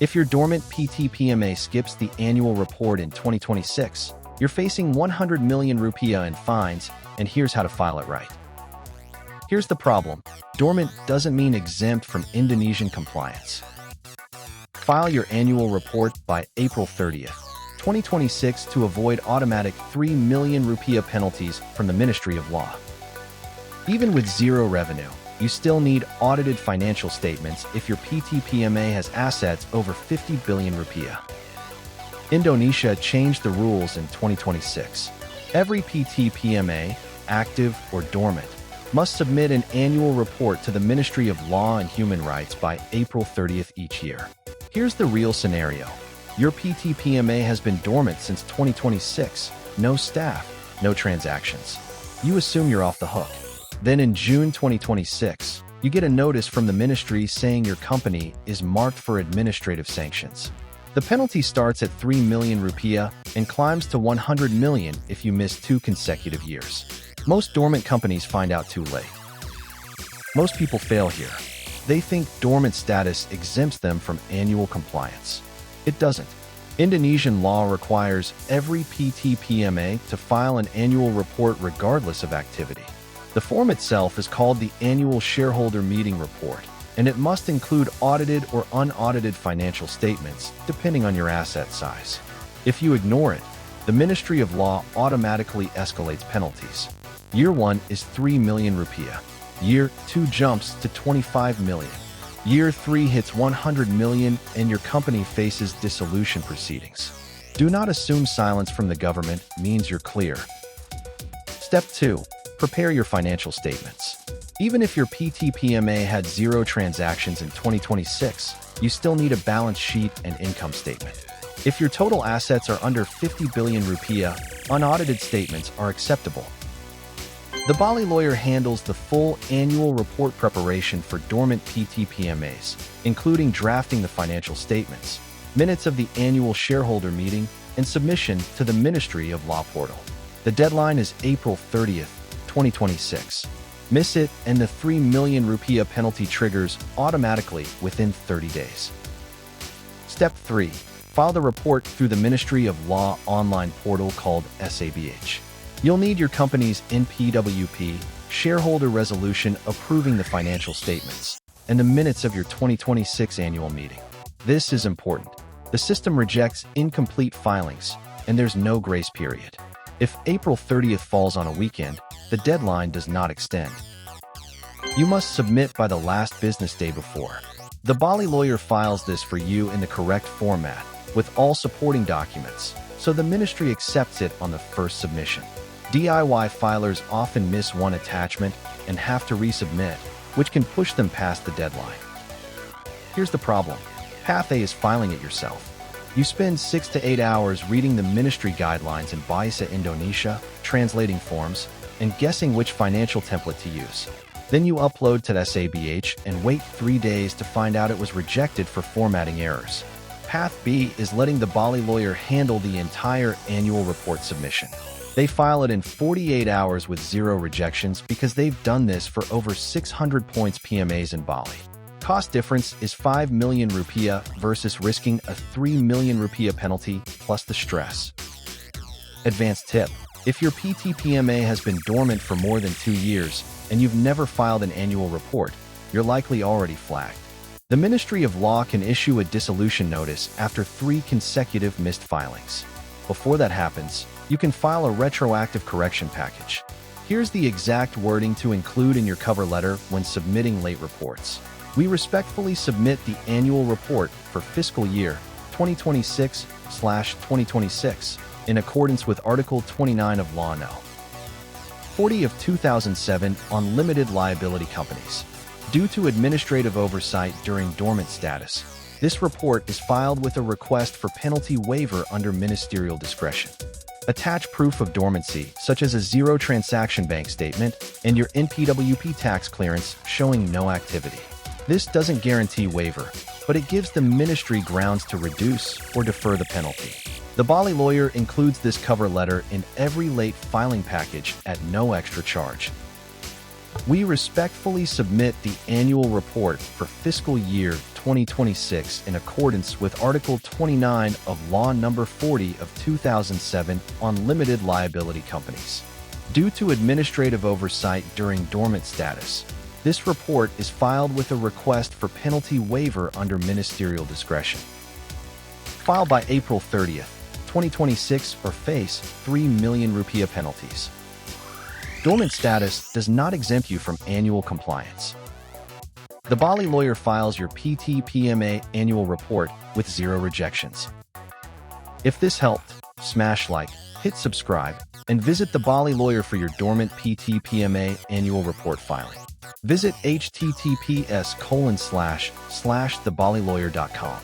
If your dormant PT-PMA skips the annual report in 2026, you're facing 100 million rupiah in fines, and here's how to file it right. Here's the problem. Dormant doesn't mean exempt from Indonesian compliance. File your annual report by April 30th, 2026 to avoid automatic 3 million rupiah penalties from the Ministry of Law. Even with zero revenue, you still need audited financial statements if your PT-PMA has assets over 50 billion rupiah. Indonesia changed the rules in 2026. Every PT-PMA, active or dormant, must submit an annual report to the Ministry of Law and Human Rights by April 30th each year. Here's the real scenario. Your PT-PMA has been dormant since 2026. No staff, no transactions. You assume you're off the hook. Then in June 2026, you get a notice from the ministry saying your company is marked for administrative sanctions. The penalty starts at 3 million rupiah and climbs to 100 million if you miss 2 consecutive years. Most dormant companies find out too late. Most people fail here. They think dormant status exempts them from annual compliance. It doesn't. Indonesian law requires every PT-PMA to file an annual report regardless of activity. The form itself is called the Annual Shareholder Meeting Report, and it must include audited or unaudited financial statements, depending on your asset size. If you ignore it, the Ministry of Law automatically escalates penalties. Year 1 is 3 million rupiah. Year 2 jumps to 25 million. Year 3 hits 100 million, and your company faces dissolution proceedings. Do not assume silence from the government means you're clear. Step 2. Prepare your financial statements. Even if your PT-PMA had 0 transactions in 2026, you still need a balance sheet and income statement. If your total assets are under 50 billion rupiah, unaudited statements are acceptable. TheBaliLawyer handles the full annual report preparation for dormant PT-PMAs, including drafting the financial statements, minutes of the annual shareholder meeting, and submission to the Ministry of Law portal. The deadline is April 30th, 2026. Miss it, and the 3 million rupiah penalty triggers automatically within 30 days. Step 3. File the report through the Ministry of Law online portal called SABH. You'll need your company's NPWP, shareholder resolution approving the financial statements, and the minutes of your 2026 annual meeting. This is important. The system rejects incomplete filings, and there's no grace period. If April 30th falls on a weekend, the deadline does not extend. You must submit by the last business day before. TheBaliLawyer files this for you in the correct format, with all supporting documents, so the ministry accepts it on the first submission. DIY filers often miss one attachment and have to resubmit, which can push them past the deadline. Here's the problem. Path A is filing it yourself. You spend 6 to 8 hours reading the ministry guidelines in Bahasa Indonesia, translating forms, and guessing which financial template to use. Then you upload to the SABH and wait 3 days to find out it was rejected for formatting errors. Path B is letting TheBaliLawyer handle the entire annual report submission. They file it in 48 hours with 0 rejections because they've done this for over 600 points PMAs in Bali. Cost difference is 5 million rupiah versus risking a 3 million rupiah penalty plus the stress. Advanced tip. If your PT-PMA has been dormant for more than 2 years and you've never filed an annual report, you're likely already flagged. The Ministry of Law can issue a dissolution notice after 3 consecutive missed filings. Before that happens, you can file a retroactive correction package. Here's the exact wording to include in your cover letter when submitting late reports. We respectfully submit the annual report for fiscal year 2026/2026 in accordance with Article 29 of Law No. 40 of 2007 on limited liability companies. Due to administrative oversight during dormant status, this report is filed with a request for penalty waiver under ministerial discretion. Attach proof of dormancy, such as a 0 transaction bank statement and your NPWP tax clearance showing no activity. This doesn't guarantee waiver, but it gives the ministry grounds to reduce or defer the penalty. TheBaliLawyer includes this cover letter in every late filing package at no extra charge. We respectfully submit the annual report for fiscal year 2026 in accordance with Article 29 of Law No. 40 of 2007 on limited liability companies. Due to administrative oversight during dormant status, this report is filed with a request for penalty waiver under ministerial discretion. Filed by April 30th, 2026 or face 3 million rupiah penalties. Dormant status does not exempt you from annual compliance. TheBaliLawyer files your PT-PMA annual report with 0 rejections. If this helped, smash like, hit subscribe, and visit TheBaliLawyer for your dormant PT-PMA annual report filing. Visit https://thebaliLawyer.com.